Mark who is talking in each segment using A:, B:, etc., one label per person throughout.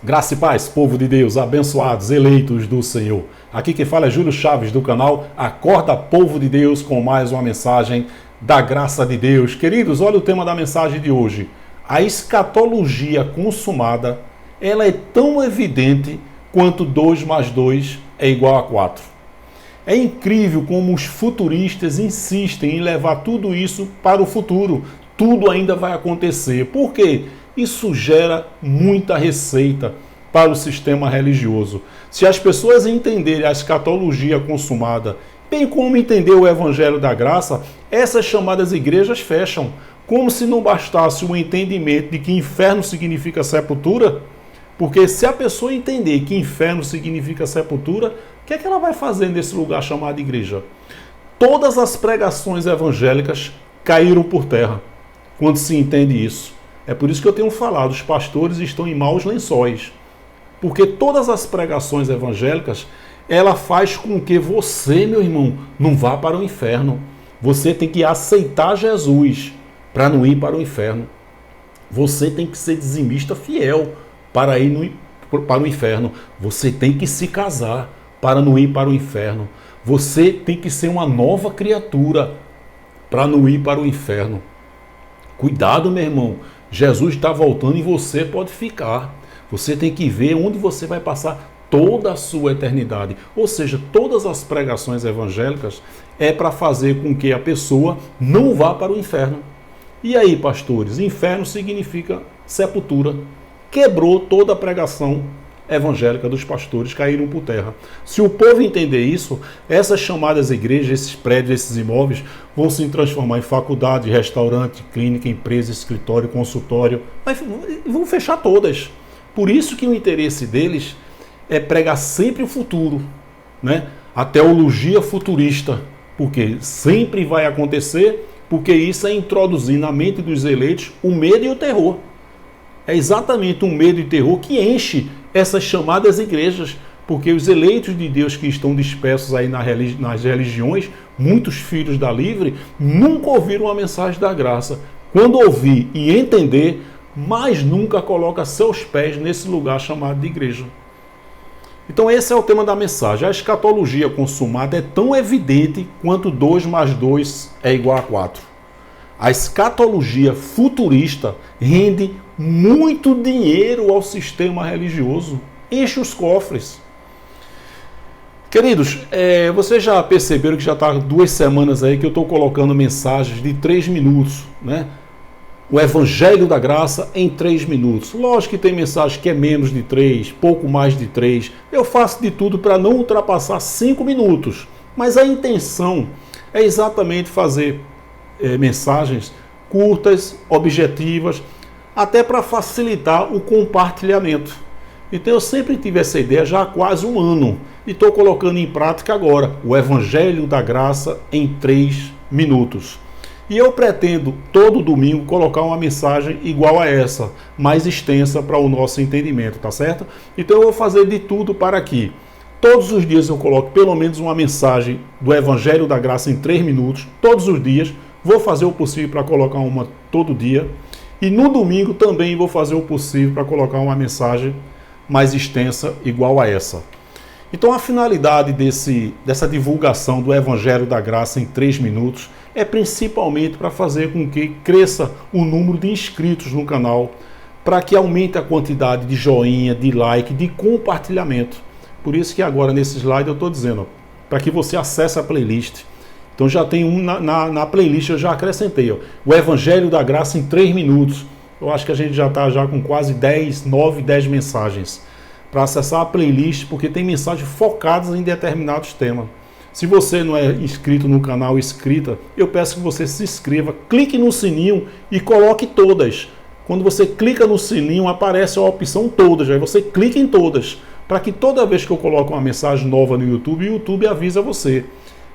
A: Graça e paz, povo de Deus, abençoados, eleitos do Senhor. Aqui quem fala é Júlio Chaves do canal Acorda Povo de Deus com mais uma mensagem da graça de Deus. Queridos, olha o tema da mensagem de hoje. A escatologia consumada, ela é tão evidente quanto 2 mais 2 é igual a 4. É incrível como os futuristas insistem em levar tudo isso para o futuro. Tudo ainda vai acontecer. Por quê? Isso gera muita receita para o sistema religioso. Se as pessoas entenderem a escatologia consumada, bem como entender o Evangelho da Graça, essas chamadas igrejas fecham. Como se não bastasse o entendimento de que inferno significa sepultura, porque se a pessoa entender que inferno significa sepultura, o que é que ela vai fazer nesse lugar chamado igreja? Todas as pregações evangélicas caíram por terra quando se entende isso. É por isso que eu tenho falado, os pastores estão em maus lençóis. Porque todas as pregações evangélicas, ela faz com que você, meu irmão, não vá para o inferno. Você tem que aceitar Jesus para não ir para o inferno. Você tem que ser dizimista fiel para ir para o inferno. Você tem que se casar para não ir para o inferno. Você tem que ser uma nova criatura para não ir para o inferno. Cuidado, meu irmão. Jesus está voltando e você pode ficar. Você tem que ver onde você vai passar toda a sua eternidade. Ou seja, todas as pregações evangélicas é para fazer com que a pessoa não vá para o inferno. E aí, pastores? Inferno significa sepultura. Quebrou toda a pregação evangélica dos pastores, caíram por terra. Se o povo entender isso, essas chamadas igrejas, esses prédios, esses imóveis vão se transformar em faculdade, restaurante, clínica, empresa, escritório, consultório, mas vão fechar todas. Por isso que o interesse deles é pregar sempre o futuro, né? A teologia futurista, porque sempre vai acontecer, porque isso é introduzir na mente dos eleitos o medo e o terror. É exatamente o medo e terror que enche essas chamadas igrejas, porque os eleitos de Deus que estão dispersos aí nas religiões, muitos filhos da livre, nunca ouviram a mensagem da graça. Quando ouvir e entender, mais nunca coloca seus pés nesse lugar chamado de igreja. Então esse é o tema da mensagem. A escatologia consumada é tão evidente quanto 2 mais 2 é igual a 4. A escatologia futurista rende muito dinheiro ao sistema religioso, enche os cofres. Queridos, vocês já perceberam que já está 2 semanas aí que eu estou colocando mensagens de 3 minutos, né? O Evangelho da Graça em 3 minutos. Lógico que tem mensagem que é menos de 3, pouco mais de 3. Eu faço de tudo para não ultrapassar 5 minutos. Mas a intenção é exatamente fazer mensagens curtas, objetivas, até para facilitar o compartilhamento. Então eu sempre tive essa ideia já há quase 1 ano e estou colocando em prática agora o Evangelho da Graça em 3 minutos. E eu pretendo todo domingo colocar uma mensagem igual a essa, mais extensa para o nosso entendimento, tá certo? Então eu vou fazer de tudo para que todos os dias eu coloque pelo menos uma mensagem do Evangelho da Graça em 3 minutos, todos os dias. Vou fazer o possível para colocar uma todo dia. E no domingo também vou fazer o possível para colocar uma mensagem mais extensa igual a essa. Então a finalidade dessa divulgação do Evangelho da Graça em 3 minutos é principalmente para fazer com que cresça o número de inscritos no canal, para que aumente a quantidade de joinha, de like, de compartilhamento. Por isso que agora nesse slide eu estou dizendo, para que você acesse a playlist. Então já tem na playlist, eu já acrescentei, ó, o Evangelho da Graça em 3 minutos. Eu acho que a gente já está já com quase 9, 10 mensagens para acessar a playlist, porque tem mensagens focadas em determinados temas. Se você não é inscrito no canal, inscrita, eu peço que você se inscreva, clique no sininho e coloque todas. Quando você clica no sininho, aparece a opção todas, aí você clica em todas, para que toda vez que eu coloco uma mensagem nova no YouTube, o YouTube avisa você.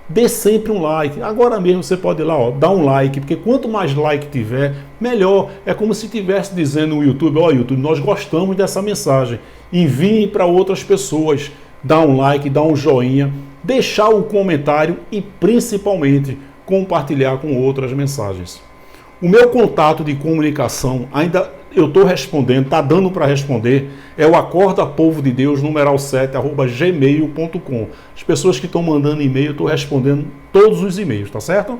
A: Dê sempre um like. Agora mesmo você pode ir lá, ó, dar um like, porque quanto mais like tiver, melhor. É como se estivesse dizendo no YouTube, ó, YouTube, nós gostamos dessa mensagem. Envie para outras pessoas. Dá um like, dá um joinha, deixar o comentário e principalmente compartilhar com outras mensagens. O meu contato de comunicação ainda eu estou respondendo, está dando para responder, é o Acorda Povo de Deus, numeral 7, @gmail.com. As pessoas que estão mandando e-mail, eu estou respondendo todos os e-mails, tá certo?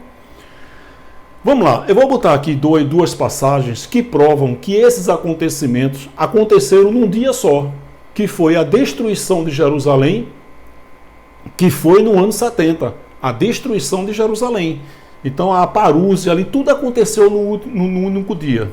A: Vamos lá, eu vou botar aqui duas passagens que provam que esses acontecimentos aconteceram num dia só, que foi a destruição de Jerusalém, que foi no ano 70, a destruição de Jerusalém. Então a parúzia ali, tudo aconteceu no único dia.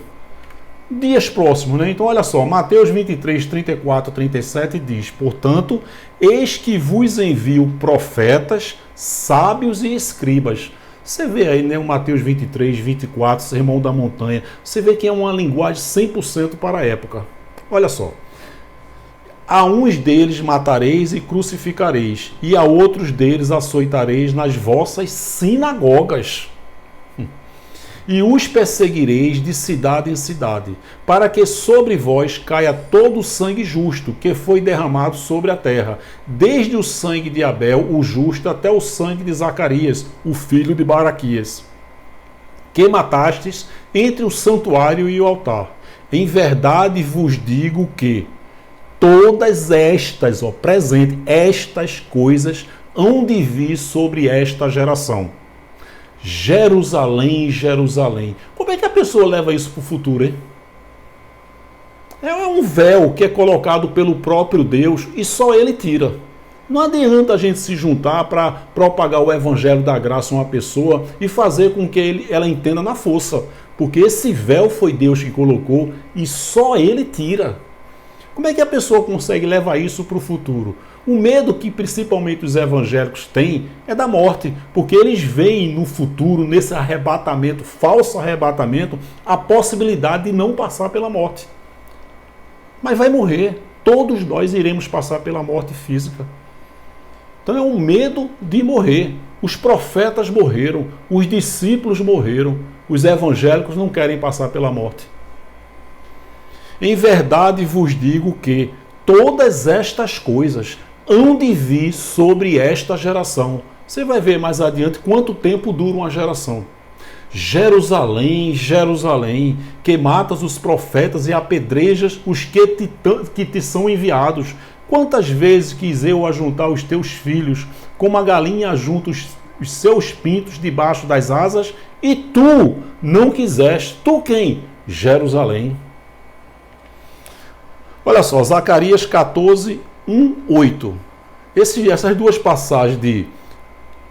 A: Dias próximos, né? Então olha só, Mateus 23, 34, 37 diz: portanto, eis que vos envio profetas, sábios e escribas. Você vê aí, né, o Mateus 23, 24, Sermão da Montanha, você vê que é uma linguagem 100% para a época. Olha só. A uns deles matareis e crucificareis, e a outros deles açoitareis nas vossas sinagogas. E os perseguireis de cidade em cidade, para que sobre vós caia todo o sangue justo que foi derramado sobre a terra, desde o sangue de Abel, o justo, até o sangue de Zacarias, o filho de Baraquias, que matastes entre o santuário e o altar. Em verdade vos digo que todas estas, estas coisas hão de vir sobre esta geração. Jerusalém, Jerusalém. Como é que a pessoa leva isso para o futuro, hein? É um véu que é colocado pelo próprio Deus e só ele tira. Não adianta a gente se juntar para propagar o evangelho da graça a uma pessoa e fazer com que ela entenda na força. Porque esse véu foi Deus que colocou e só ele tira. Como é que a pessoa consegue levar isso para o futuro? O medo que principalmente os evangélicos têm é da morte, porque eles veem no futuro, nesse arrebatamento, falso arrebatamento, a possibilidade de não passar pela morte. Mas vai morrer. Todos nós iremos passar pela morte física. Então é um medo de morrer. Os profetas morreram, os discípulos morreram, os evangélicos não querem passar pela morte. Em verdade vos digo que todas estas coisas hão de vir sobre esta geração. Você vai ver mais adiante quanto tempo dura uma geração. Jerusalém, Jerusalém, que matas os profetas e apedrejas os que te são enviados. Quantas vezes quis eu ajuntar os teus filhos, como a galinha ajunta os seus pintos debaixo das asas, e tu não quiseste. Tu quem? Jerusalém. Olha só, Zacarias 14, 1, 8. Essas duas passagens de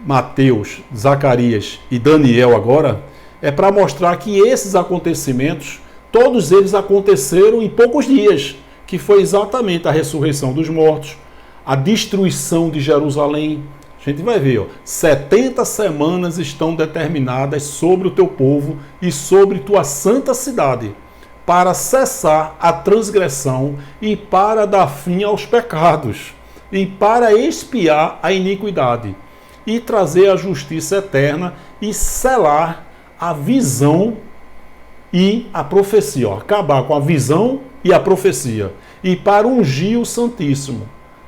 A: Mateus, Zacarias e Daniel agora, é para mostrar que esses acontecimentos, todos eles aconteceram em poucos dias, que foi exatamente a ressurreição dos mortos, a destruição de Jerusalém. A gente vai ver, 70 semanas estão determinadas sobre o teu povo e sobre tua santa cidade, para cessar a transgressão e para dar fim aos pecados, e para expiar a iniquidade, e trazer a justiça eterna e selar a visão e a profecia. Acabar com a visão e a profecia. E para ungir o Santíssimo.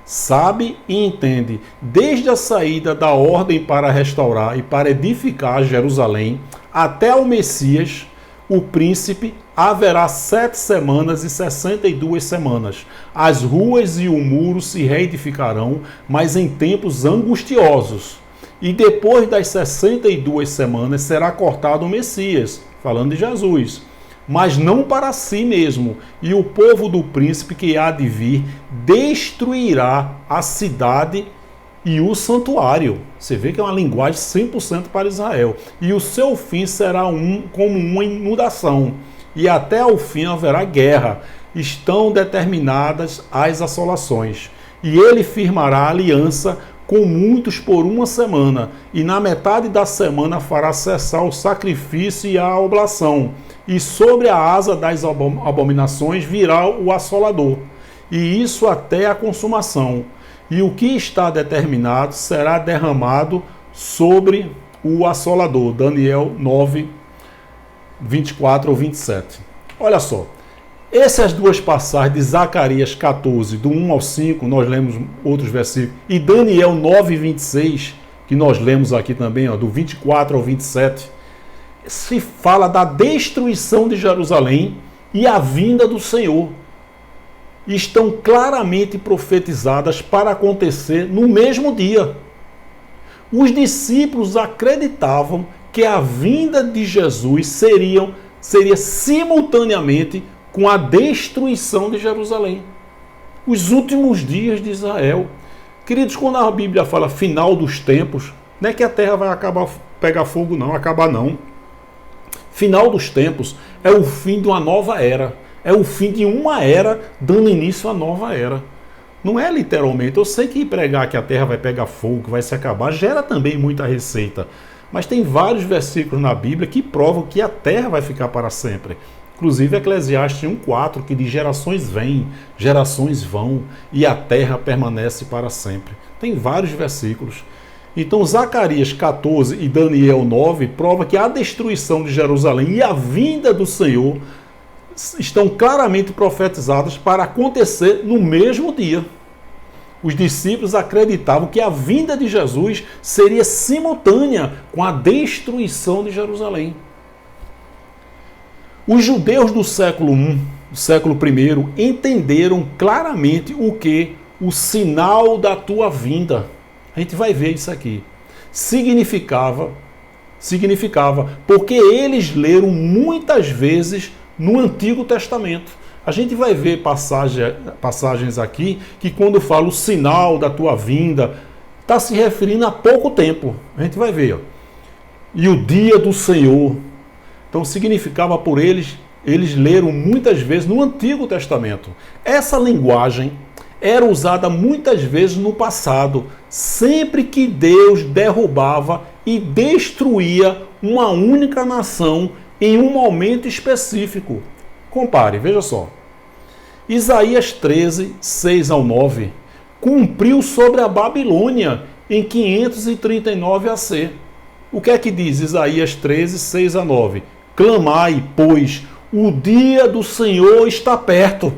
A: Sabe e entende, desde a saída da ordem para restaurar e para edificar Jerusalém, até o Messias, o príncipe, haverá 7 semanas e 62 semanas. As ruas e o muro se reedificarão, mas em tempos angustiosos. E depois das 62 semanas será cortado o Messias, falando de Jesus, mas não para si mesmo. E o povo do príncipe que há de vir destruirá a cidade e o santuário. Você vê que é uma linguagem 100% para Israel. E o seu fim será como uma inundação. E até ao fim haverá guerra. Estão determinadas as assolações. E ele firmará aliança com muitos por 1 semana. E na metade da semana fará cessar o sacrifício e a oblação. E sobre a asa das abominações virá o assolador. E isso até a consumação. E o que está determinado será derramado sobre o assolador. Daniel 9, 24 ou 27. Olha só. Essas duas passagens de Zacarias 14, do 1 ao 5, nós lemos outros versículos, e Daniel 9, 26, que nós lemos aqui também, do 24 ao 27, se fala da destruição de Jerusalém e a vinda do Senhor estão claramente profetizadas para acontecer no mesmo dia. Os discípulos acreditavam que a vinda de Jesus seria simultaneamente com a destruição de Jerusalém. Os últimos dias de Israel. Queridos, quando a Bíblia fala final dos tempos, não é que a terra vai pegar fogo, não, acabar não. Final dos tempos é o fim de uma nova era. É o fim de uma era dando início à nova era. Não é literalmente. Eu sei que pregar que a terra vai pegar fogo, que vai se acabar, gera também muita receita. Mas tem vários versículos na Bíblia que provam que a terra vai ficar para sempre. Inclusive Eclesiastes 1,4, que diz: gerações vêm, gerações vão, e a terra permanece para sempre. Tem vários versículos. Então Zacarias 14 e Daniel 9 prova que a destruição de Jerusalém e a vinda do Senhor estão claramente profetizadas para acontecer no mesmo dia. Os discípulos acreditavam que a vinda de Jesus seria simultânea com a destruição de Jerusalém. Os judeus do século I entenderam claramente o que? O sinal da tua vinda. A gente vai ver isso aqui. Significava, porque eles leram muitas vezes no Antigo Testamento. A gente vai ver passagens aqui que quando fala o sinal da tua vinda, está se referindo a pouco tempo. A gente vai ver. Ó. E o dia do Senhor. Então significava por eles leram muitas vezes no Antigo Testamento. Essa linguagem era usada muitas vezes no passado, sempre que Deus derrubava e destruía uma única nação em um momento específico. Compare, veja só. Isaías 13, 6 ao 9, cumpriu sobre a Babilônia em 539 AC. O que é que diz Isaías 13, 6 a 9? Clamai, pois, o dia do Senhor está perto.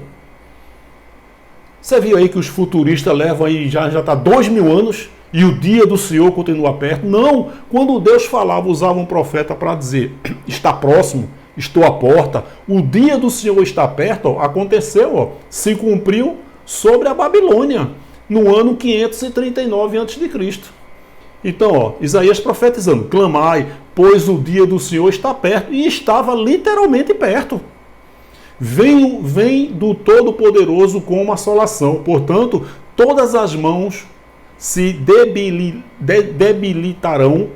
A: Você viu aí que os futuristas levam aí, já está 2000 anos, e o dia do Senhor continua perto? Não, quando Deus falava, usava um profeta para dizer, está próximo, estou à porta, o dia do Senhor está perto, ó, aconteceu, ó, se cumpriu sobre a Babilônia, no ano 539 a.C. Então, ó, Isaías profetizando, clamai, pois o dia do Senhor está perto, e estava literalmente perto. Vem do Todo-Poderoso com uma assolação, portanto, todas as mãos se debilitarão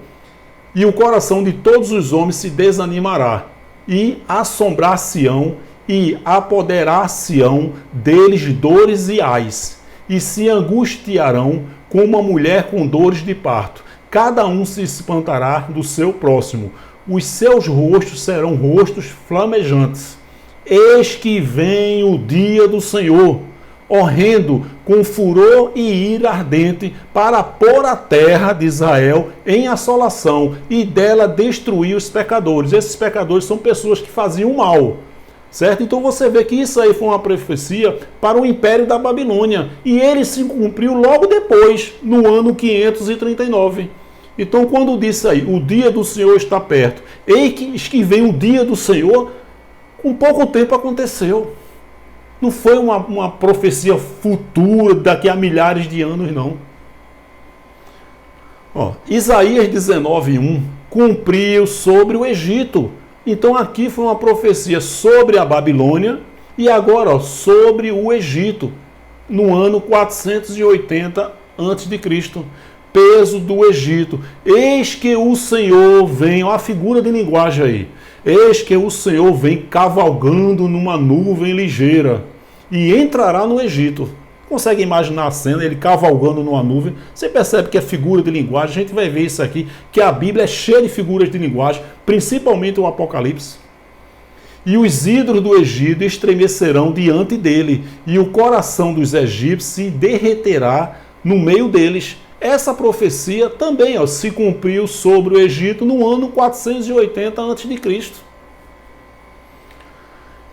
A: e o coração de todos os homens se desanimará, e assombrar-se-ão e apoderar-se-ão deles dores e ais, e se angustiarão como uma mulher com dores de parto. Cada um se espantará do seu próximo. Os seus rostos serão rostos flamejantes. Eis que vem o dia do Senhor, horrendo, com furor e ira ardente, para pôr a terra de Israel em assolação e dela destruir os pecadores. Esses pecadores são pessoas que faziam mal, certo? Então você vê que isso aí foi uma profecia para o Império da Babilônia, e ele se cumpriu logo depois, no ano 539. Então quando disse aí, o dia do Senhor está perto, eis que vem o dia do Senhor, com pouco tempo aconteceu. Não foi uma profecia futura daqui a milhares de anos, não. Ó, Isaías 19:1 cumpriu sobre o Egito. Então aqui foi uma profecia sobre a Babilônia e agora, ó, sobre o Egito, no ano 480 a.C. Peso do Egito. Eis que o Senhor vem, ó, a figura de linguagem aí. Eis que o Senhor vem cavalgando numa nuvem ligeira e entrará no Egito. Consegue imaginar a cena, ele cavalgando numa nuvem? Você percebe que é figura de linguagem. A gente vai ver isso aqui, que a Bíblia é cheia de figuras de linguagem, principalmente o Apocalipse. E os ídolos do Egito estremecerão diante dele, e o coração dos egípcios se derreterá no meio deles. Essa profecia também, ó, se cumpriu sobre o Egito no ano 480 a.C.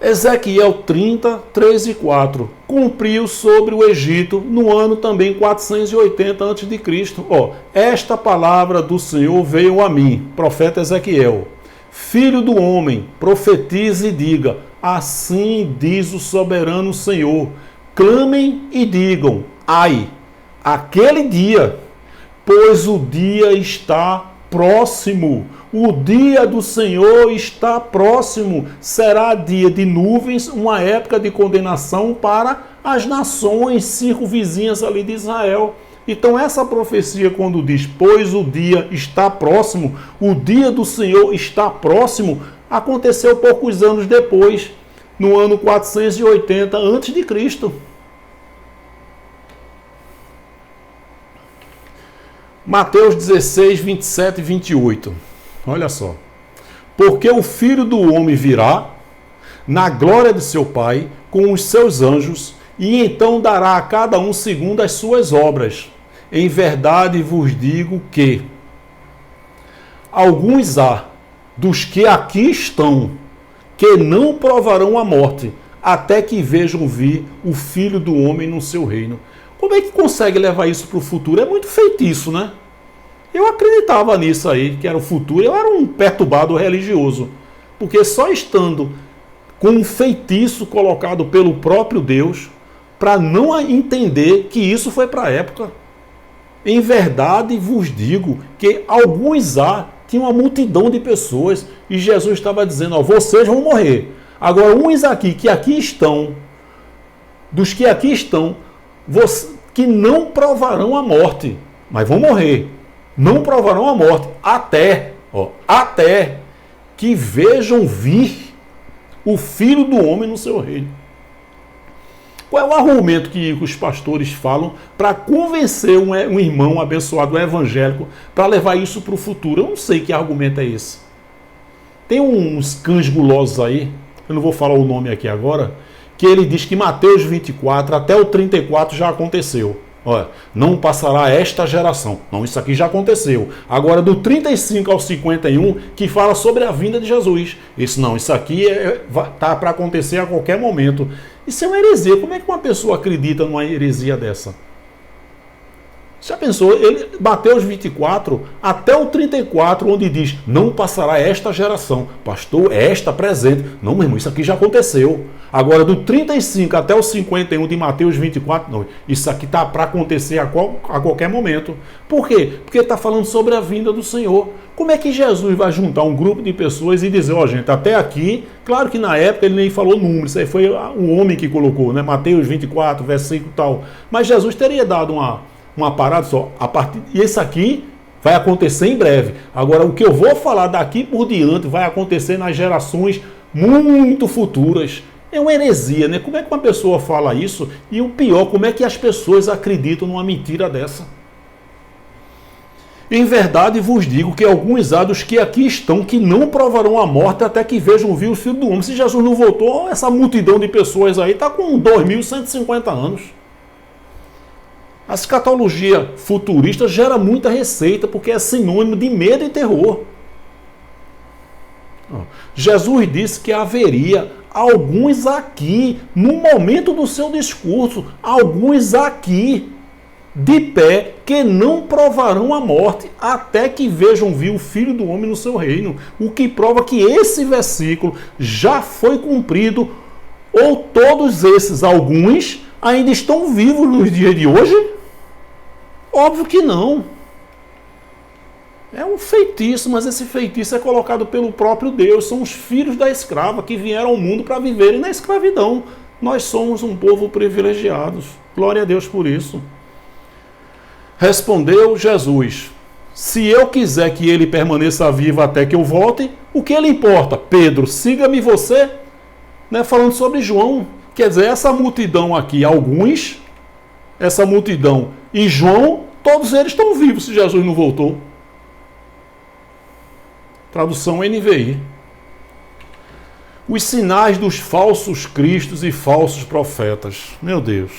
A: Ezequiel 30, 3 e 4. Cumpriu sobre o Egito no ano também 480 a.C. Ó, esta palavra do Senhor veio a mim, profeta Ezequiel. Filho do homem, profetize e diga, Assim diz o soberano Senhor. Clamem e digam, ai, aquele dia, pois o dia está próximo. O dia do Senhor está próximo. Será dia de nuvens, uma época de condenação para as nações circunvizinhas ali de Israel. Então essa profecia, quando diz, pois o dia está próximo, o dia do Senhor está próximo, aconteceu poucos anos depois, no ano 480 a.C. Mateus 16, 27 e 28. Olha só. Porque o Filho do Homem virá na glória de seu Pai com os seus anjos e então dará a cada um segundo as suas obras. Em verdade vos digo que alguns há dos que aqui estão que não provarão a morte até que vejam vir o Filho do Homem no seu reino. Como é que consegue levar isso para o futuro? É muito feitiço, né? Eu acreditava nisso aí, que era o futuro. Eu era um perturbado religioso. Porque só estando com um feitiço colocado pelo próprio Deus, para não entender que isso foi para a época. Em verdade vos digo que alguns há, tinha uma multidão de pessoas, e Jesus estava dizendo, ó, vocês vão morrer. Agora, uns aqui, que aqui estão, dos que aqui estão, que não provarão a morte, mas vão morrer. Não provarão a morte até que vejam vir o Filho do Homem no seu reino. Qual é o argumento que os pastores falam para convencer um irmão abençoado, um evangélico, para levar isso para o futuro? Eu não sei que argumento é esse. Tem uns cães gulosos aí, eu não vou falar o nome aqui agora, que ele diz que Mateus 24 até o 34 já aconteceu. Olha, não passará esta geração. Não, isso aqui já aconteceu. Agora, do 35 ao 51, que fala sobre a vinda de Jesus. Isso aqui está para acontecer a qualquer momento. Isso é uma heresia. Como é que uma pessoa acredita numa heresia dessa? Já pensou? Mateus 24 até o 34, onde diz, não passará esta geração. Pastor, esta presente. Não, meu irmão, isso aqui já aconteceu. Agora, do 35 até o 51 de Mateus 24, não. Isso aqui está para acontecer a qualquer momento. Por quê? Porque está falando sobre a vinda do Senhor. Como é que Jesus vai juntar um grupo de pessoas e dizer, ó, gente, até aqui, claro que na época ele nem falou números, isso aí foi o homem que colocou, né? Mateus 24, versículo tal. Mas Jesus teria dado uma parada só, e esse aqui vai acontecer em breve. Agora, o que eu vou falar daqui por diante vai acontecer nas gerações muito futuras. É uma heresia, né? Como é que uma pessoa fala isso? E o pior, como é que as pessoas acreditam numa mentira dessa? Em verdade vos digo que alguns há dos que aqui estão que não provarão a morte até que vejam vir o Filho do Homem. Se Jesus não voltou, essa multidão de pessoas aí está com 2.150 anos. A escatologia futurista gera muita receita porque é sinônimo de medo e terror. Jesus disse que haveria alguns aqui, no momento do seu discurso, alguns aqui, de pé, que não provarão a morte até que vejam vir o Filho do Homem no seu reino. O que prova que esse versículo já foi cumprido, ou todos esses, alguns, ainda estão vivos nos dias de hoje? Óbvio que não. É um feitiço, mas esse feitiço é colocado pelo próprio Deus. São os filhos da escrava que vieram ao mundo para viverem na escravidão. Nós somos um povo privilegiado. Glória a Deus por isso. Respondeu Jesus, se eu quiser que ele permaneça vivo até que eu volte, o que ele importa? Pedro, siga-me você. Né, falando sobre João. Quer dizer, essa multidão aqui, alguns, essa multidão e João, todos eles estão vivos se Jesus não voltou. Tradução NVI. Os sinais dos falsos cristos e falsos profetas. Meu Deus.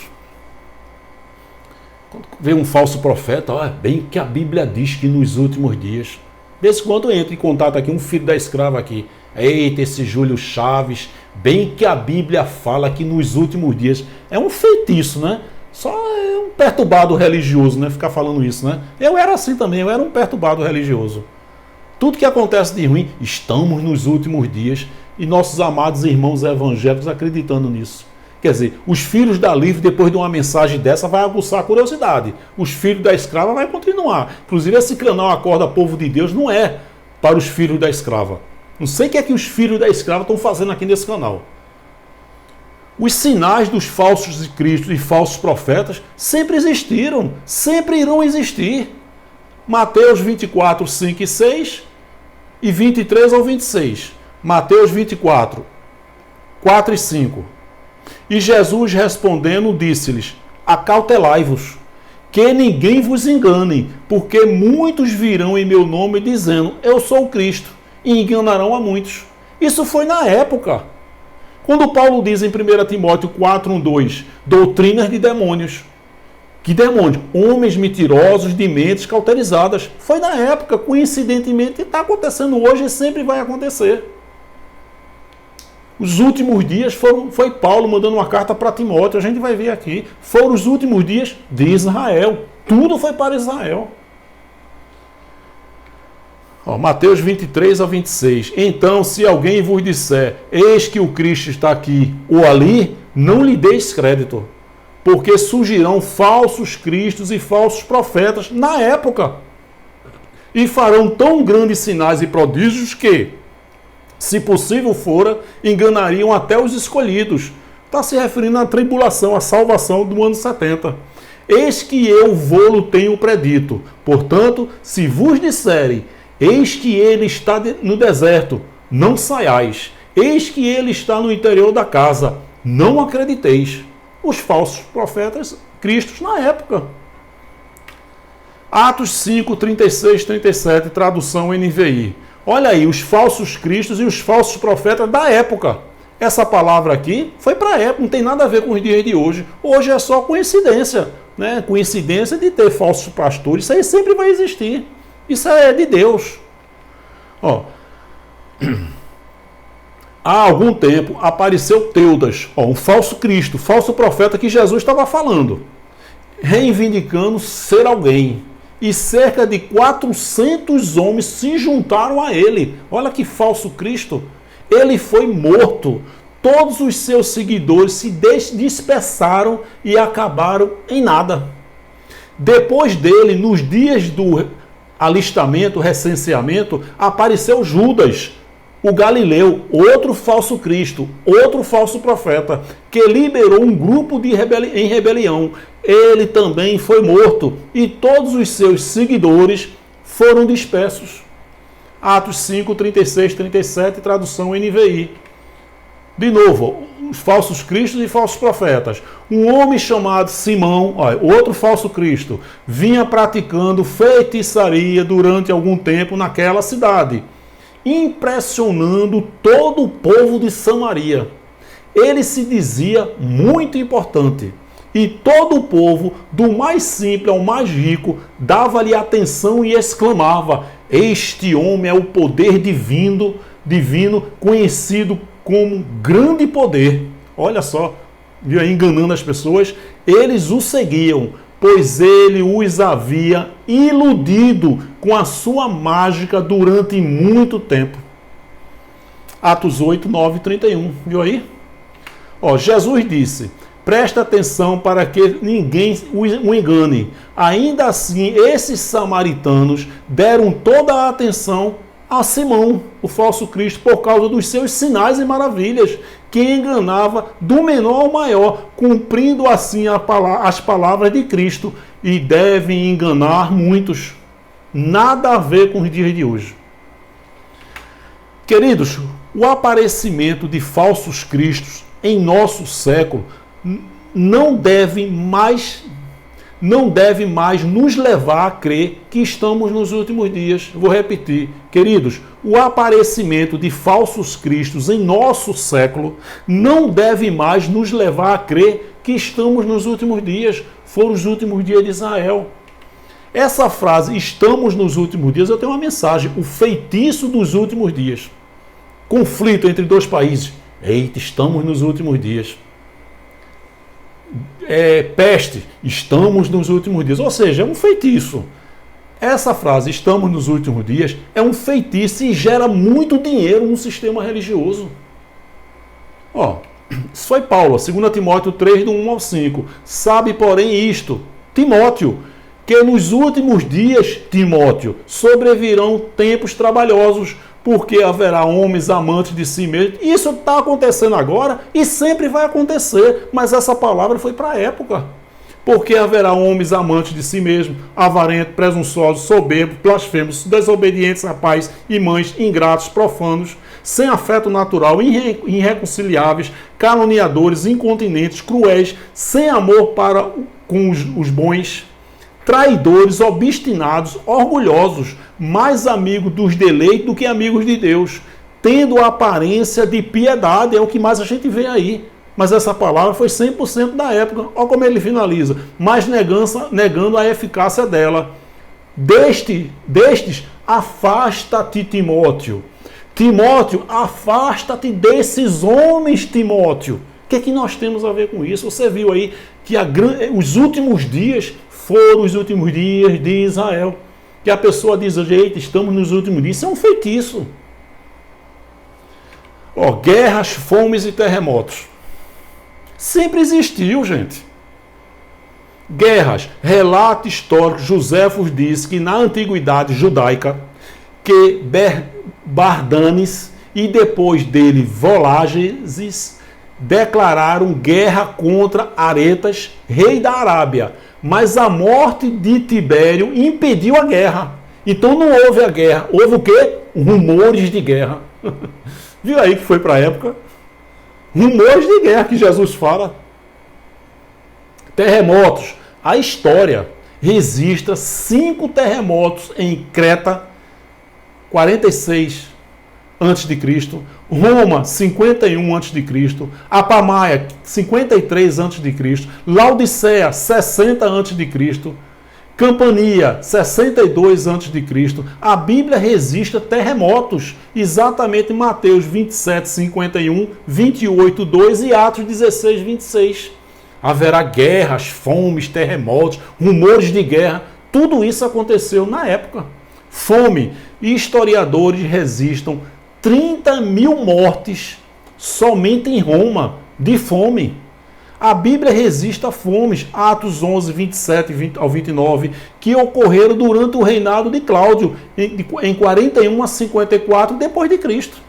A: Quando vem um falso profeta, olha, bem que a Bíblia diz que nos últimos dias. Desde quando entra em contato aqui um filho da escrava aqui. Eita, esse Júlio Chaves, bem que a Bíblia fala que nos últimos dias. É um feitiço, né? Só é um perturbado religioso, né? Ficar falando isso, né? Eu era assim também, eu era um perturbado religioso. Tudo que acontece de ruim, estamos nos últimos dias. e nossos amados irmãos evangélicos acreditando nisso. Quer dizer, os filhos da livre, depois de uma mensagem dessa, vai aguçar a curiosidade. Os filhos da escrava vai continuar. Inclusive, esse canal Acorda Povo de Deus não é para os filhos da escrava. Não sei o que é que os filhos da escrava estão fazendo aqui nesse canal. Os sinais dos falsos de Cristo e falsos profetas sempre existiram, sempre irão existir. Mateus 24, 5 e 6 e 23 ao 26. Mateus 24, 4 e 5. E Jesus respondendo disse-lhes: acautelai-vos, que ninguém vos engane, porque muitos virão em meu nome dizendo, eu sou o Cristo, e enganarão a muitos. Isso foi na época. Quando Paulo diz em 1 Timóteo 4, 1, 2, doutrinas de demônios. Que demônios? Homens mentirosos de mentes cauterizadas. Foi na época, coincidentemente, está acontecendo hoje e sempre vai acontecer. Os últimos dias foi Paulo mandando uma carta para Timóteo, a gente vai ver aqui. Foram os últimos dias de Israel. Tudo foi para Israel. Mateus 23 a 26. Então, se alguém vos disser, eis que o Cristo está aqui ou ali, não lhe deis crédito, porque surgirão falsos cristos e falsos profetas na época, e farão tão grandes sinais e prodígios que, se possível fora, enganariam até os escolhidos. Está se referindo à tribulação, à salvação do ano 70. Eis que eu vô-lo tenho predito. Portanto, se vos disserem, eis que ele está no deserto, não saiais. Eis que ele está no interior da casa, não acrediteis. Os falsos profetas cristos na época. Atos 5, 36, 37, tradução NVI. Olha aí, os falsos cristos e os falsos profetas da época. Essa palavra aqui foi para a época, não tem nada a ver com os dias de hoje. Hoje é só coincidência, né? Coincidência de ter falsos pastores. Isso aí sempre vai existir. Isso é de Deus. Há algum tempo apareceu Teudas, um falso Cristo, falso profeta que Jesus estava falando, reivindicando ser alguém. E cerca de 400 homens se juntaram a ele. Olha que falso Cristo. Ele foi morto. Todos os seus seguidores se dispersaram e acabaram em nada. Depois dele, nos dias do alistamento, recenseamento, apareceu Judas, o Galileu, outro falso Cristo, outro falso profeta, que liberou um grupo em rebelião. Ele também foi morto e todos os seus seguidores foram dispersos. Atos 5, 36, 37, tradução NVI. De novo, os falsos cristos e falsos profetas. Um homem chamado Simão, outro falso Cristo, vinha praticando feitiçaria durante algum tempo naquela cidade, impressionando todo o povo de Samaria. Ele se dizia muito importante. E todo o povo, do mais simples ao mais rico, dava-lhe atenção e exclamava: este homem é o poder divino, conhecido como grande poder. Olha só, enganando as pessoas. Eles o seguiam, pois ele os havia iludido com a sua mágica durante muito tempo. Atos 8, 9 e 31. Viu aí? Jesus disse: presta atenção para que ninguém o engane. Ainda assim, esses samaritanos deram toda a atenção a Simão, o falso Cristo, por causa dos seus sinais e maravilhas, que enganava do menor ao maior, cumprindo assim as palavras de Cristo, e devem enganar muitos. Nada a ver com os dias de hoje. Queridos, o aparecimento de falsos cristos em nosso século não deve mais nos levar a crer que estamos nos últimos dias. Vou repetir, queridos, o aparecimento de falsos cristos em nosso século não deve mais nos levar a crer que estamos nos últimos dias. Foram os últimos dias de Israel. Essa frase, estamos nos últimos dias, eu tenho uma mensagem: o feitiço dos últimos dias. Conflito entre dois países. Eita, estamos nos últimos dias. Peste, estamos nos últimos dias. Ou seja, é um feitiço. Essa frase, estamos nos últimos dias, é um feitiço e gera muito dinheiro no sistema religioso. Ó, isso foi Paulo, 2 Timóteo 3, do 1 ao 5. Sabe, porém, isto, Timóteo, que nos últimos dias, Timóteo, sobrevirão tempos trabalhosos, porque haverá homens amantes de si mesmos. Isso está acontecendo agora e sempre vai acontecer, mas essa palavra foi para a época. Porque haverá homens amantes de si mesmos, avarentos, presunçosos, soberbos, blasfemos, desobedientes a pais e mães, ingratos, profanos, sem afeto natural, irreconciliáveis, caluniadores, incontinentes, cruéis, sem amor para com os bons, traidores, obstinados, orgulhosos, mais amigos dos deleitos do que amigos de Deus, tendo a aparência de piedade, é o que mais a gente vê aí. Mas essa palavra foi 100% da época. Olha como ele finaliza. Mas negando a eficácia dela. Destes, afasta-te, Timóteo. Timóteo, afasta-te desses homens, Timóteo. O que é que nós temos a ver com isso? Você viu aí que os últimos dias foram os últimos dias de Israel. Que a pessoa diz, eita, estamos nos últimos dias. Isso é um feitiço. Ó, guerras, fomes e terremotos. Sempre existiu, gente. Guerras. Relato histórico. Joséfos diz que na antiguidade judaica, que Bardanes e depois dele Volages declararam guerra contra Aretas, rei da Arábia. Mas a morte de Tibério impediu a guerra. Então não houve a guerra. Houve o quê? Rumores de guerra. Viu aí que foi para a época? Rumores de guerra que Jesus fala. Terremotos. A história registra 5 terremotos em Creta, 46 a.C., Roma, 51 a.C., Apamaia, 53 a.C., Laodiceia, 60 a.C., Campania, 62 a.C. A Bíblia registra terremotos, exatamente em Mateus 27, 51, 28, 2 e Atos 16, 26. Haverá guerras, fomes, terremotos, rumores de guerra. Tudo isso aconteceu na época. Fome. Historiadores registram 30 mil mortes somente em Roma de fome. A Bíblia registra fomes, Atos 11, 27 ao 29, que ocorreram durante o reinado de Cláudio, em 41 a 54 depois de Cristo.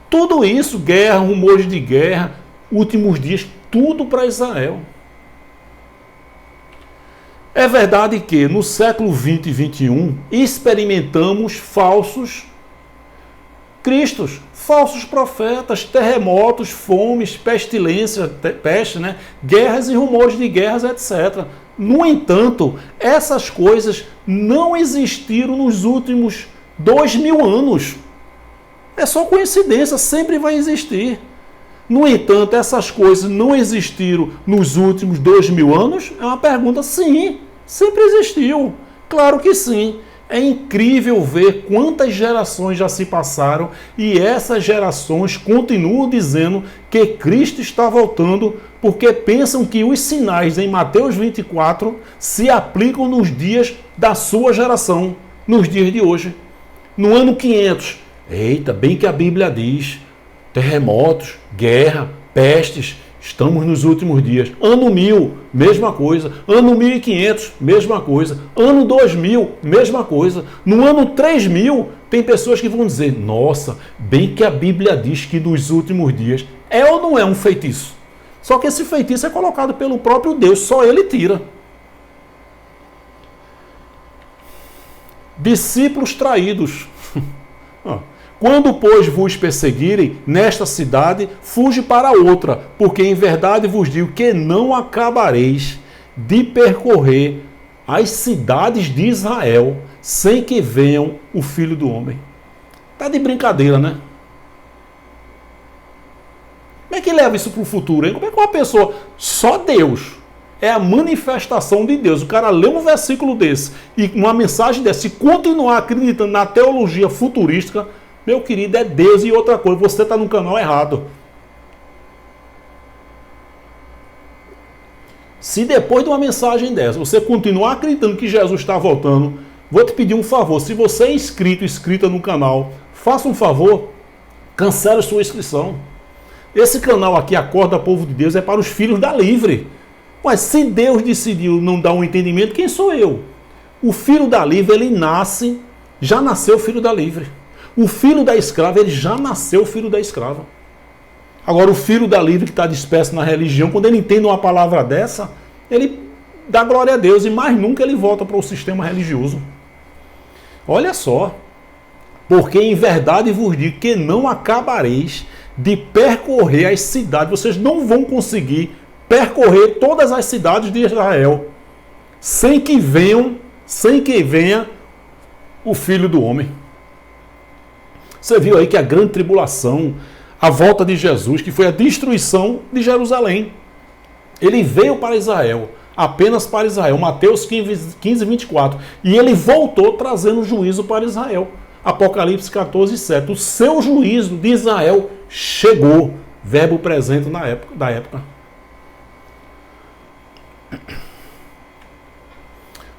A: Tudo isso, guerra, rumores de guerra, últimos dias, tudo para Israel. É verdade que no século 20 e 21 experimentamos falsos cristos, falsos profetas, terremotos, fomes, pestilência, peste, né? Guerras e rumores de guerras, etc. No entanto, essas coisas não existiram nos últimos 2000 anos. É só coincidência, sempre vai existir. No entanto, essas coisas não existiram nos últimos 2000 anos? É uma pergunta, sim, sempre existiu. Claro que sim. É incrível ver quantas gerações já se passaram e essas gerações continuam dizendo que Cristo está voltando porque pensam que os sinais em Mateus 24 se aplicam nos dias da sua geração, nos dias de hoje. No ano 500, eita, bem que a Bíblia diz, terremotos, guerra, pestes, estamos nos últimos dias. Ano 1000, mesma coisa. Ano 1500, mesma coisa. Ano 2000, mesma coisa. No ano 3000, tem pessoas que vão dizer, nossa, bem que a Bíblia diz que nos últimos dias. É ou não é um feitiço? Só que esse feitiço é colocado pelo próprio Deus, só ele tira. Discípulos traídos. Quando, pois, vos perseguirem nesta cidade, fuge para outra, porque em verdade vos digo que não acabareis de percorrer as cidades de Israel sem que venham o Filho do Homem. Tá de brincadeira, né? Como é que leva isso para o futuro, hein? Como é que uma pessoa, só Deus, é a manifestação de Deus. O cara lê um versículo desse e uma mensagem dessa e continuar acreditando na teologia futurística, meu querido, é Deus e outra coisa. Você está no canal errado. Se depois de uma mensagem dessa, você continuar acreditando que Jesus está voltando, vou te pedir um favor. Se você é inscrita no canal, faça um favor, cancele sua inscrição. Esse canal aqui, Acorda Povo de Deus, é para os filhos da livre. Mas se Deus decidiu não dar um entendimento, quem sou eu? O filho da livre, ele nasce, já nasceu filho da livre. O filho da escrava, ele já nasceu filho da escrava. Agora, o filho da livre que está disperso na religião, quando ele entende uma palavra dessa, ele dá glória a Deus e mais nunca ele volta para o sistema religioso. Olha só. Porque em verdade vos digo que não acabareis de percorrer as cidades. Vocês não vão conseguir percorrer todas as cidades de Israel sem que venha o Filho do Homem. Você viu aí que a grande tribulação, a volta de Jesus, que foi a destruição de Jerusalém. Ele veio para Israel, apenas para Israel, Mateus 15, 24. E ele voltou trazendo juízo para Israel. Apocalipse 14, 7. O seu juízo de Israel chegou. Verbo presente da época.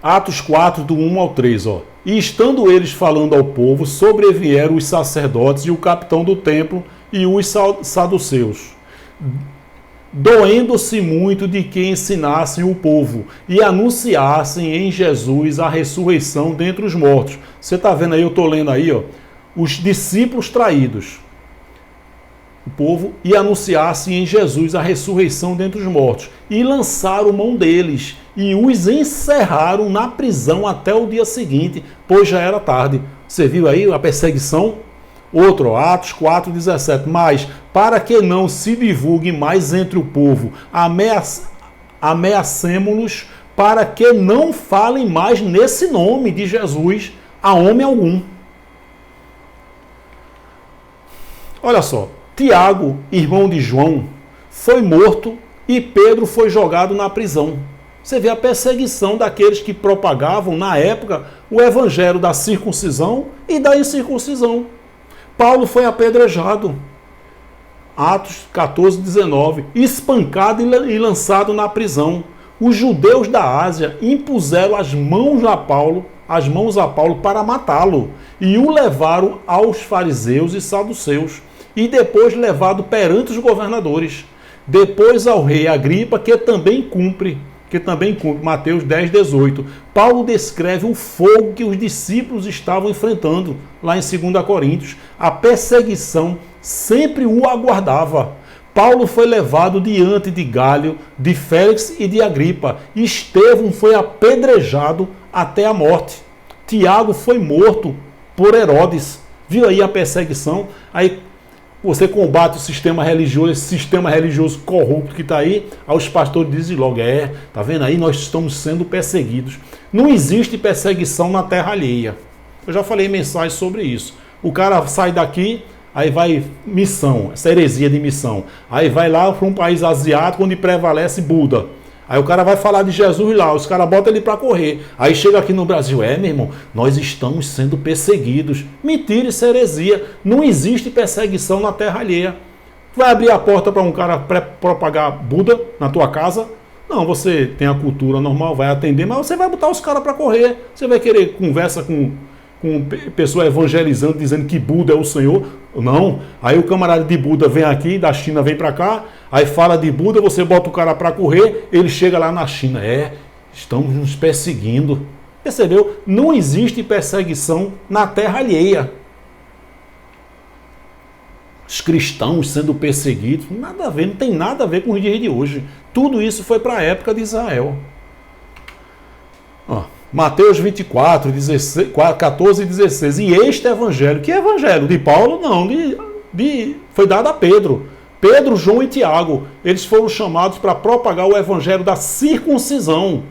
A: Atos 4, do 1 ao 3. Ó. E estando eles falando ao povo, sobrevieram os sacerdotes e o capitão do templo e os saduceus, doendo-se muito de que ensinassem o povo e anunciassem em Jesus a ressurreição dentre os mortos. Você está vendo aí, eu estou lendo aí, ó, os discípulos traídos, o povo, e anunciassem em Jesus a ressurreição dentre os mortos. E lançaram mão deles e os encerraram na prisão até o dia seguinte, pois já era tarde. Você viu aí a perseguição? Outro, Atos 4, 17. Mas, para que não se divulgue mais entre o povo, ameacemo-los para que não falem mais nesse nome de Jesus a homem algum. Olha só, Tiago, irmão de João, foi morto e Pedro foi jogado na prisão. Você vê a perseguição daqueles que propagavam, na época, o evangelho da circuncisão e da incircuncisão. Paulo foi apedrejado. Atos 14, 19. Espancado e lançado na prisão. Os judeus da Ásia impuseram as mãos a Paulo para matá-lo. E o levaram aos fariseus e saduceus. E depois levado perante os governadores. Depois ao rei Agripa, que também cumpre Mateus 10, 18. Paulo descreve o fogo que os discípulos estavam enfrentando, lá em 2 Coríntios. A perseguição sempre o aguardava. Paulo foi levado diante de Gálio, de Félix e de Agripa. Estevão foi apedrejado até a morte. Tiago foi morto por Herodes. Viu aí a perseguição? Aí você combate o sistema religioso, esse sistema religioso corrupto que está aí, os pastores dizem logo, tá vendo aí, nós estamos sendo perseguidos. Não existe perseguição na terra alheia. Eu já falei mensagens sobre isso. O cara sai daqui, aí vai missão, essa heresia de missão. Aí vai lá para um país asiático onde prevalece Buda. Aí o cara vai falar de Jesus lá, os caras botam ele para correr. Aí chega aqui no Brasil, meu irmão, nós estamos sendo perseguidos. Mentira, isso é heresia. Não existe perseguição na terra alheia. Vai abrir a porta para um cara propagar Buda na tua casa? Não, você tem a cultura normal, vai atender, mas você vai botar os caras para correr. Você vai querer conversa com pessoa evangelizando, dizendo que Buda é o Senhor. Não. Aí o camarada de Buda vem aqui, da China vem para cá, aí fala de Buda, você bota o cara para correr, ele chega lá na China. Estamos nos perseguindo. Percebeu? Não existe perseguição na terra alheia. Os cristãos sendo perseguidos, nada a ver, não tem nada a ver com os dias de hoje. Tudo isso foi para a época de Israel. Mateus 24, 14 e 16. E este evangelho, que evangelho? De Paulo? Não, foi dado a Pedro. Pedro, João e Tiago, eles foram chamados para propagar o evangelho da circuncisão.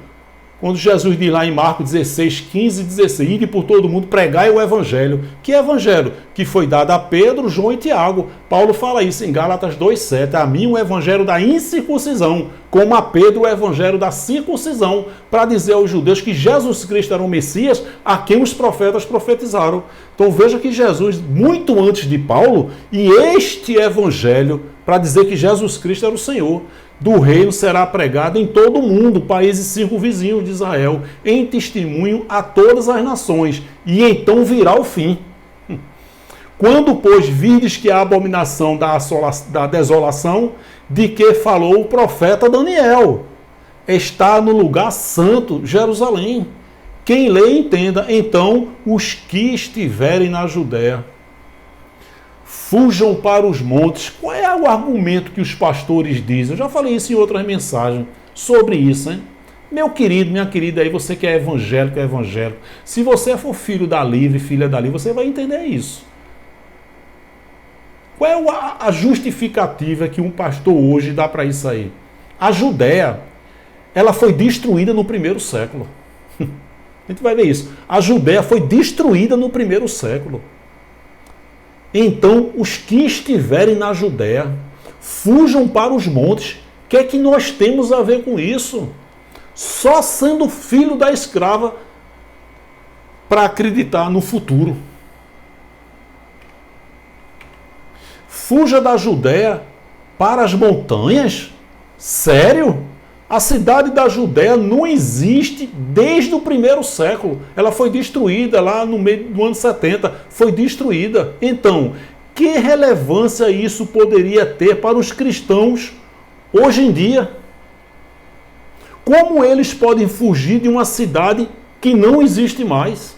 A: Quando Jesus diz lá em Marcos 16, 15 e 16, ide por todo mundo, pregai o evangelho. Que evangelho? Que foi dado a Pedro, João e Tiago. Paulo fala isso em Gálatas 2, 7. A mim o evangelho da incircuncisão, como a Pedro o evangelho da circuncisão, para dizer aos judeus que Jesus Cristo era o Messias, a quem os profetas profetizaram. Então veja que Jesus, muito antes de Paulo, e este evangelho, para dizer que Jesus Cristo era o Senhor do reino, será pregado em todo o mundo, países circunvizinhos de Israel, em testemunho a todas as nações, e então virá o fim. Quando, pois, virdes que a abominação da desolação, de que falou o profeta Daniel, está no lugar santo, Jerusalém. Quem lê, entenda. Então, os que estiverem na Judéia, fujam para os montes. Qual é o argumento que os pastores dizem? Eu já falei isso em outras mensagens sobre isso, hein? Meu querido, minha querida, aí você que é evangélico, se você for filho da Livre, filha da Livre, você vai entender isso. Qual é a justificativa que um pastor hoje dá para isso aí? A Judéia, ela foi destruída no primeiro século. A gente vai ver isso. A Judéia foi destruída no primeiro século. Então, os que estiverem na Judéia, fujam para os montes. O que é que nós temos a ver com isso? Só sendo filho da escrava para acreditar no futuro. Fuja da Judéia para as montanhas? Sério? A cidade da Judéia não existe desde o primeiro século. Ela foi destruída lá no meio do ano 70. Foi destruída. Então, que relevância isso poderia ter para os cristãos hoje em dia? Como eles podem fugir de uma cidade que não existe mais?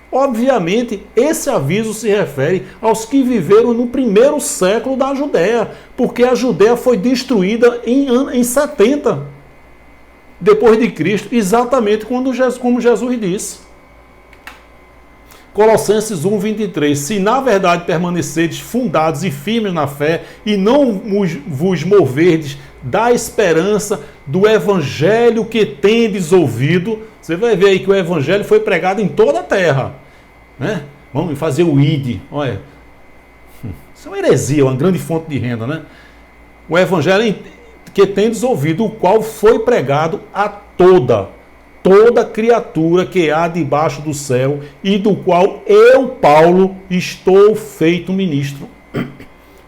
A: Obviamente, esse aviso se refere aos que viveram no primeiro século da Judéia, porque a Judéia foi destruída em 70 depois de Cristo, exatamente como Jesus disse. Colossenses 1:23. Se na verdade permanecerdes fundados e firmes na fé e não vos moverdes da esperança do evangelho que tendes ouvido, você vai ver aí que o evangelho foi pregado em toda a terra. Né? Vamos fazer o ID. Olha, isso é uma heresia, uma grande fonte de renda, né? O evangelho que tendes ouvido, o qual foi pregado a toda criatura que há debaixo do céu, e do qual eu, Paulo, estou feito ministro.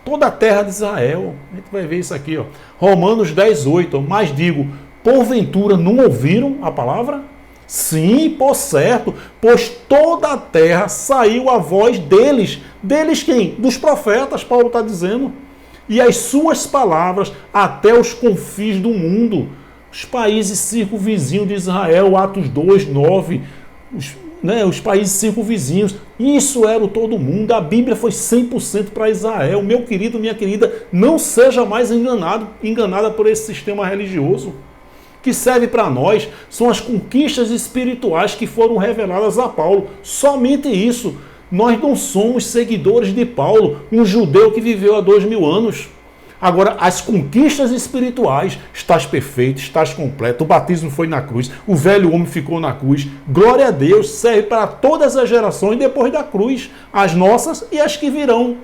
A: Toda a terra de Israel. A gente vai ver isso aqui, ó. Romanos 10:8. Mas digo, porventura não ouviram a palavra? Sim, por certo, pois toda a terra saiu a voz deles. Deles quem? Dos profetas, Paulo está dizendo. E as suas palavras até os confins do mundo. Os países circunvizinhos de Israel, Atos 2:9, os países circunvizinhos, isso era o todo mundo. A Bíblia foi 100% para Israel. Meu querido, minha querida, não seja mais enganada por esse sistema religioso. Que serve para nós são as conquistas espirituais que foram reveladas a Paulo. Somente isso. Nós não somos seguidores de Paulo, um judeu que viveu há 2000 anos. Agora, as conquistas espirituais, estás perfeito, estás completo, o batismo foi na cruz, o velho homem ficou na cruz. Glória a Deus, serve para todas as gerações depois da cruz, as nossas e as que virão.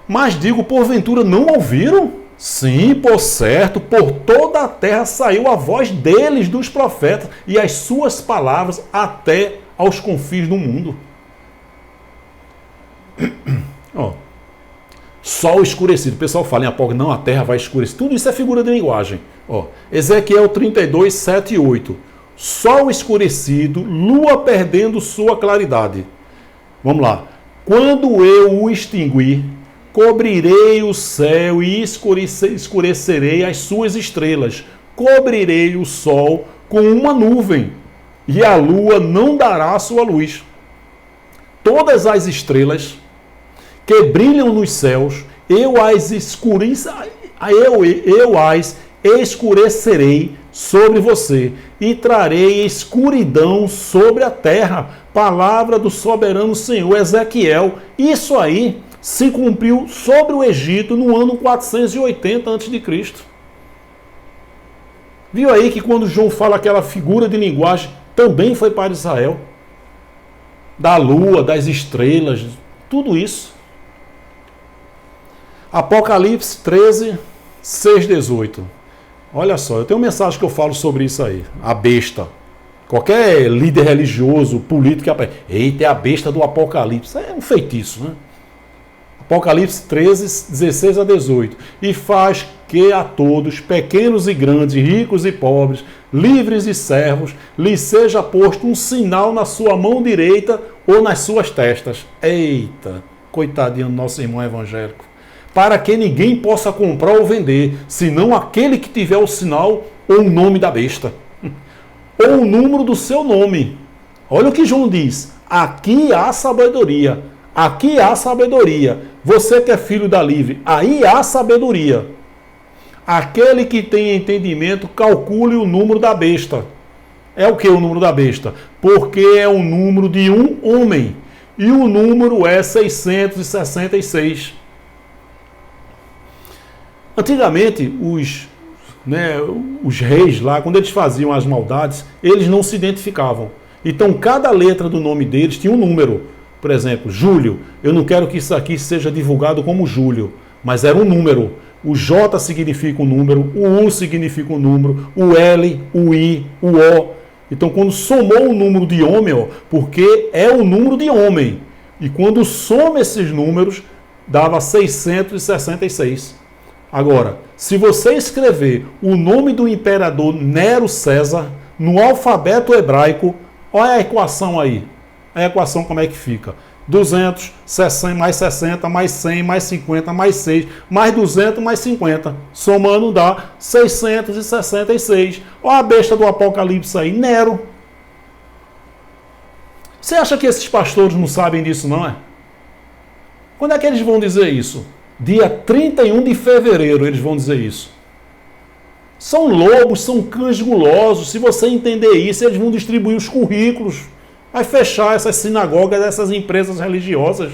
A: Mas digo, porventura não ouviram? Sim, por certo, por toda a terra saiu a voz deles, dos profetas, e as suas palavras até aos confins do mundo. Ó, sol escurecido. O pessoal fala em Apocalipse, não, a terra vai escurecer. Tudo isso é figura de linguagem. Ó, Ezequiel 32, 7 e 8. Sol escurecido, lua perdendo sua claridade. Vamos lá. Quando eu o extinguir, cobrirei o céu e escurecerei as suas estrelas. Cobrirei o sol com uma nuvem, e a lua não dará sua luz. Todas as estrelas que brilham nos céus, eu as escurecerei sobre você, e trarei escuridão sobre a terra. Palavra do soberano Senhor. Ezequiel. Isso aí se cumpriu sobre o Egito no ano 480 a.C. Viu aí que quando João fala aquela figura de linguagem, também foi para Israel? Da lua, das estrelas, tudo isso. Apocalipse 13, 6, 18. Olha só, eu tenho uma mensagem que eu falo sobre isso aí. A besta. Qualquer líder religioso, político, eita, é a besta do Apocalipse. É um feitiço, né? Apocalipse 13, 16 a 18. E faz que a todos, pequenos e grandes, ricos e pobres, livres e servos, lhes seja posto um sinal na sua mão direita ou nas suas testas. Eita, coitadinho do nosso irmão evangélico. Para que ninguém possa comprar ou vender, senão aquele que tiver o sinal ou o nome da besta, ou o número do seu nome. Olha o que João diz. Aqui há sabedoria. Aqui há sabedoria. Você que é filho da livre, aí há sabedoria. Aquele que tem entendimento, calcule o número da besta. É o que o número da besta? Porque é o número de um homem. E o número é 666. Antigamente, os reis lá, quando eles faziam as maldades, eles não se identificavam. Então, cada letra do nome deles tinha um número. Por exemplo, Júlio. Eu não quero que isso aqui seja divulgado como Júlio, mas era um número. O J significa um número, o U significa um número, o L, o I, o O. Então, quando somou o número de homem, ó, porque é o número de homem. E quando soma esses números, dava 666. Agora, se você escrever o nome do imperador Nero César no alfabeto hebraico, olha a equação aí. A equação como é que fica? 200, 60, mais 60, mais 100, mais 50, mais 6, mais 200, mais 50. Somando dá 666. Olha a besta do Apocalipse aí, Nero. Você acha que esses pastores não sabem disso, não é? Quando é que eles vão dizer isso? Dia 31 de fevereiro eles vão dizer isso. São lobos, são cães gulosos. Se você entender isso, eles vão distribuir os currículos. Vai fechar essas sinagogas, essas empresas religiosas.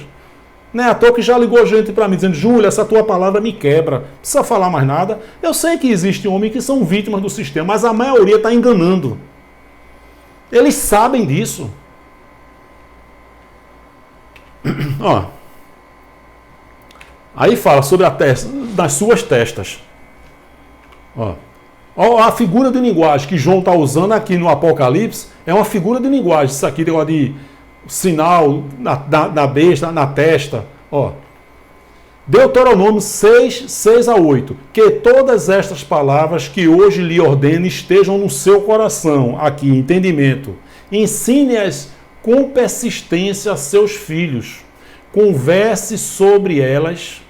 A: Não é à toa que já ligou gente para mim dizendo: Júlio, essa tua palavra me quebra. Não precisa falar mais nada. Eu sei que existem homens que são vítimas do sistema, mas a maioria está enganando. Eles sabem disso. Ó. Aí fala sobre a testa, das suas testas. Ó. Ó, a figura de linguagem que João está usando aqui no Apocalipse é uma figura de linguagem. Isso aqui deu de sinal na besta, na testa. Ó. Deuteronômio 6, 6 a 8. Que todas estas palavras que hoje lhe ordeno estejam no seu coração. Aqui, entendimento. Ensine-as com persistência a seus filhos. Converse sobre elas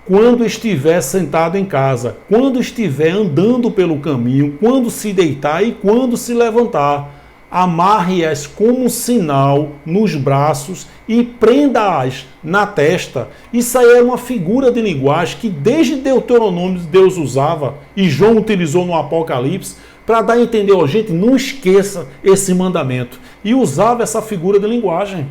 A: quando estiver sentado em casa, quando estiver andando pelo caminho, quando se deitar e quando se levantar. Amarre-as como um sinal nos braços e prenda-as na testa. Isso aí era uma figura de linguagem que desde Deuteronômio Deus usava e João utilizou no Apocalipse para dar a entender, ó, gente, não esqueça esse mandamento. E usava essa figura de linguagem.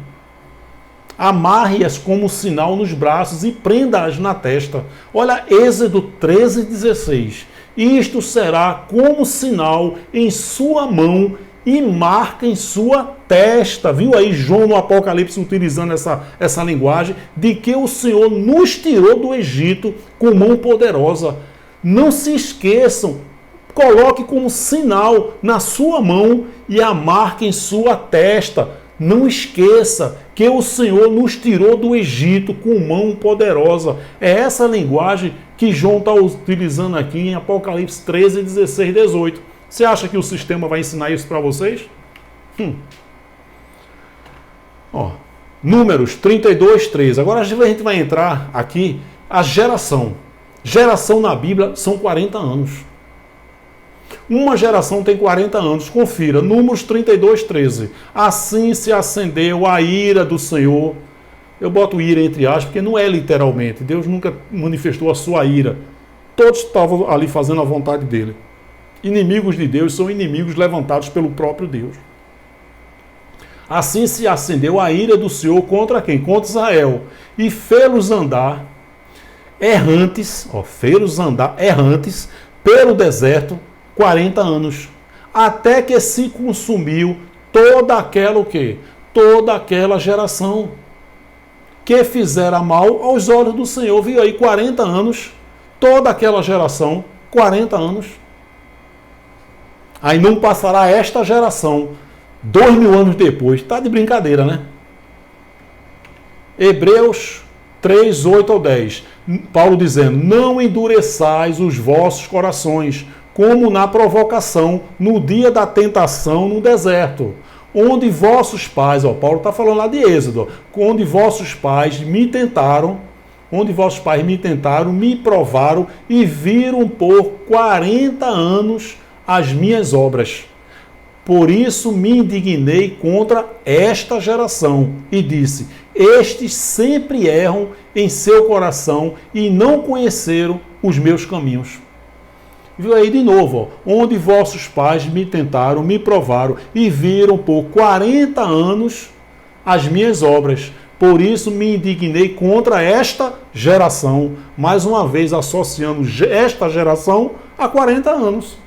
A: Amarre-as como sinal nos braços e prenda-as na testa. Olha, Êxodo 13, 16. Isto será como sinal em sua mão e marca em sua testa. Viu aí João no Apocalipse utilizando essa linguagem de que o Senhor nos tirou do Egito com mão poderosa. Não se esqueçam, coloque como sinal na sua mão e a marca em sua testa. Não esqueça que o Senhor nos tirou do Egito com mão poderosa. É essa linguagem que João está utilizando aqui em Apocalipse 13, 16, 18. Você acha que o sistema vai ensinar isso para vocês? Ó, Números 32, 13. Agora a gente vai entrar aqui a geração. Geração na Bíblia são 40 anos. Uma geração tem 40 anos. Confira, Números 32, 13. Assim se acendeu a ira do Senhor. Eu boto ira entre aspas, porque não é literalmente. Deus nunca manifestou a sua ira. Todos estavam ali fazendo a vontade dele. Inimigos de Deus são inimigos levantados pelo próprio Deus. Assim se acendeu a ira do Senhor contra quem? Contra Israel. E fê-los andar errantes, errantes pelo deserto 40 anos, até que se consumiu toda aquela o quê? Toda aquela geração que fizera mal aos olhos do Senhor. Viu aí 40 anos, toda aquela geração, 40 anos. Aí não passará esta geração, 2000 anos depois. Está de brincadeira, né? Hebreus 3, 8 ao 10. Paulo dizendo, não endureçais os vossos corações, como na provocação, no dia da tentação no deserto, onde vossos pais, Paulo está falando lá de Êxodo, onde vossos pais me tentaram, me provaram e viram por 40 anos as minhas obras. Por isso me indignei contra esta geração e disse, estes sempre erram em seu coração e não conheceram os meus caminhos. Viu aí de novo, onde vossos pais me tentaram, me provaram e viram por 40 anos as minhas obras. Por isso me indignei contra esta geração, mais uma vez associando esta geração a 40 anos.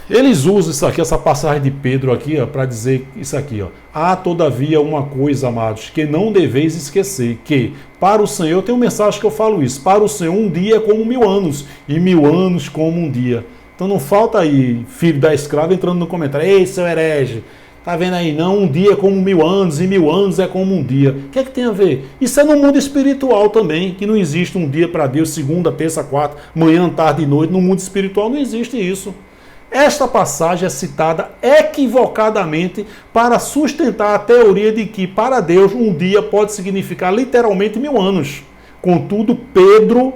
A: Eles usam isso aqui, essa passagem de Pedro aqui, para dizer isso aqui. Há todavia uma coisa, amados, que não deveis esquecer, que para o Senhor, tem uma mensagem que eu falo isso, para o Senhor um dia é como 1000 anos, e 1000 anos como um dia. Então não falta aí, filho da escrava, entrando no comentário, ei, seu herege, tá vendo aí, não, um dia é como 1000 anos, e 1000 anos é como um dia. O que é que tem a ver? Isso é no mundo espiritual também, que não existe um dia para Deus, segunda, terça, quarta, manhã, tarde e noite, no mundo espiritual não existe isso. Esta passagem é citada equivocadamente para sustentar a teoria de que para Deus um dia pode significar literalmente 1000 anos. Contudo, Pedro,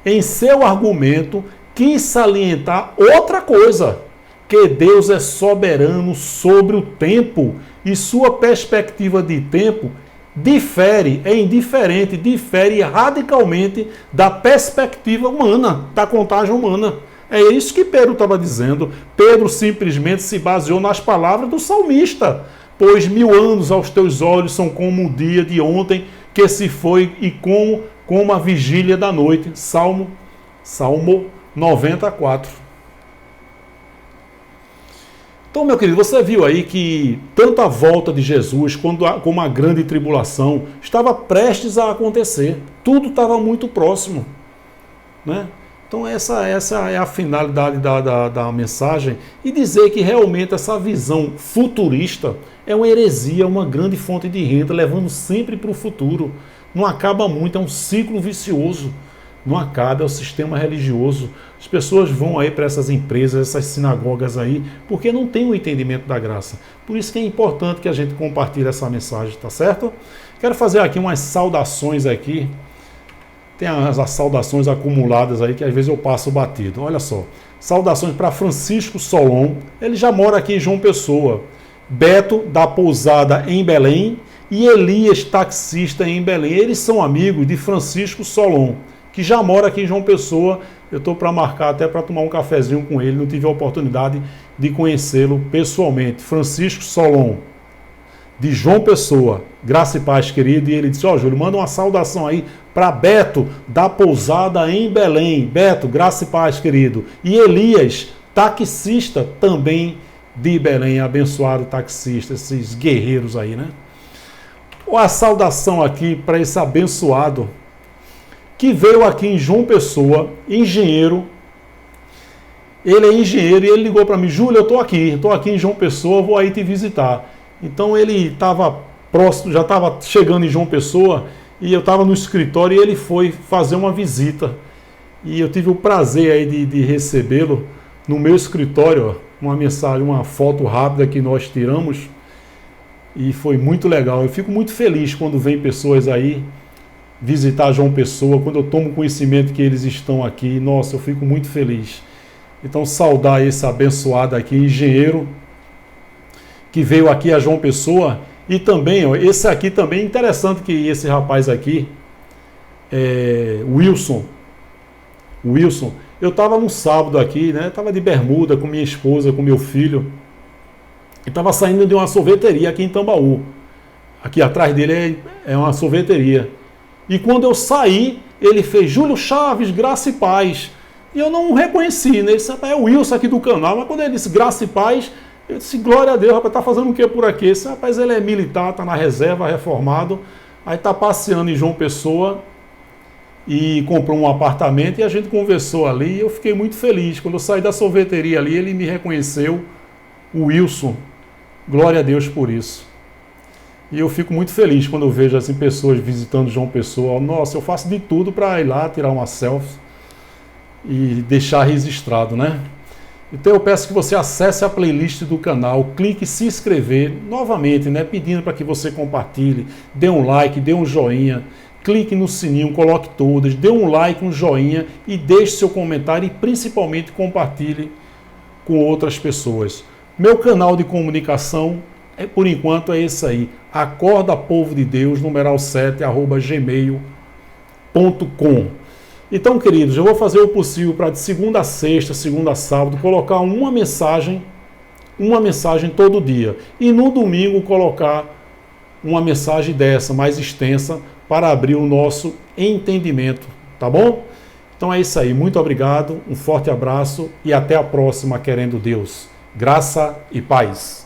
A: em seu argumento, quis salientar outra coisa, que Deus é soberano sobre o tempo e sua perspectiva de tempo difere radicalmente da perspectiva humana, da contagem humana. É isso que Pedro estava dizendo. Pedro simplesmente se baseou nas palavras do salmista. Pois 1000 anos aos teus olhos são como o dia de ontem que se foi e como a vigília da noite. Salmo 94. Então, meu querido, você viu aí que tanto a volta de Jesus como a grande tribulação estava prestes a acontecer. Tudo estava muito próximo, né? Então essa é a finalidade da mensagem, e dizer que realmente essa visão futurista é uma heresia, uma grande fonte de renda, levando sempre para o futuro. Não acaba muito, é um ciclo vicioso. Não acaba, é o sistema religioso. As pessoas vão aí para essas empresas, essas sinagogas aí, porque não tem o entendimento da graça. Por isso que é importante que a gente compartilhe essa mensagem, tá certo? Quero fazer aqui umas saudações aqui. Tem as saudações acumuladas aí que às vezes eu passo batido. Olha só. Saudações para Francisco Solon. Ele já mora aqui em João Pessoa. Beto, da Pousada em Belém. E Elias, taxista em Belém. Eles são amigos de Francisco Solon, que já mora aqui em João Pessoa. Eu estou para marcar até para tomar um cafezinho com ele. Não tive a oportunidade de conhecê-lo pessoalmente. Francisco Solon, de João Pessoa. Graça e paz, querido. E ele disse, Júlio, manda uma saudação aí para Beto, da Pousada em Belém. Beto, graça e paz, querido. E Elias, taxista também de Belém. Abençoado taxista, esses guerreiros aí, né? Uma saudação aqui para esse abençoado que veio aqui em João Pessoa, engenheiro. Ele é engenheiro e ele ligou para mim, Júlio, eu estou aqui em João Pessoa, vou aí te visitar. Então ele estava próximo, já estava chegando em João Pessoa, e eu estava no escritório e ele foi fazer uma visita. E eu tive o prazer aí de recebê-lo no meu escritório, uma mensagem, uma foto rápida que nós tiramos. E foi muito legal. Eu fico muito feliz quando vem pessoas aí visitar João Pessoa, quando eu tomo conhecimento que eles estão aqui. Nossa, eu fico muito feliz. Então, saudar esse abençoado aqui, engenheiro, que veio aqui a João Pessoa. E também, esse aqui também, interessante que esse rapaz aqui, Wilson, eu estava no sábado aqui, né? Estava de bermuda com minha esposa, com meu filho, e estava saindo de uma sorveteria aqui em Tambaú. Aqui atrás dele é uma sorveteria. E quando eu saí, ele fez Júlio Chaves, graça e paz. E eu não reconheci, né? Ele disse, é o Wilson aqui do canal, mas quando ele disse graça e paz, eu disse, glória a Deus, rapaz, tá fazendo o que por aqui? Esse rapaz, ele é militar, tá na reserva, reformado, aí tá passeando em João Pessoa e comprou um apartamento e a gente conversou ali e eu fiquei muito feliz. Quando eu saí da sorveteria ali, ele me reconheceu, o Wilson. Glória a Deus por isso. E eu fico muito feliz quando eu vejo assim, pessoas visitando João Pessoa. Nossa, eu faço de tudo para ir lá tirar uma selfie e deixar registrado, né? Então eu peço que você acesse a playlist do canal, clique em se inscrever, novamente, né, pedindo para que você compartilhe, dê um like, dê um joinha, clique no sininho, coloque todas, dê um like, um joinha e deixe seu comentário e principalmente compartilhe com outras pessoas. Meu canal de comunicação, por enquanto, é esse aí, Acorda Povo de Deus, numeral 7, @gmail.com. Então, queridos, eu vou fazer o possível para de segunda a sexta, segunda a sábado, colocar uma mensagem todo dia. E no domingo colocar uma mensagem dessa, mais extensa, para abrir o nosso entendimento, tá bom? Então é isso aí, muito obrigado, um forte abraço e até a próxima, querendo Deus. Graça e paz.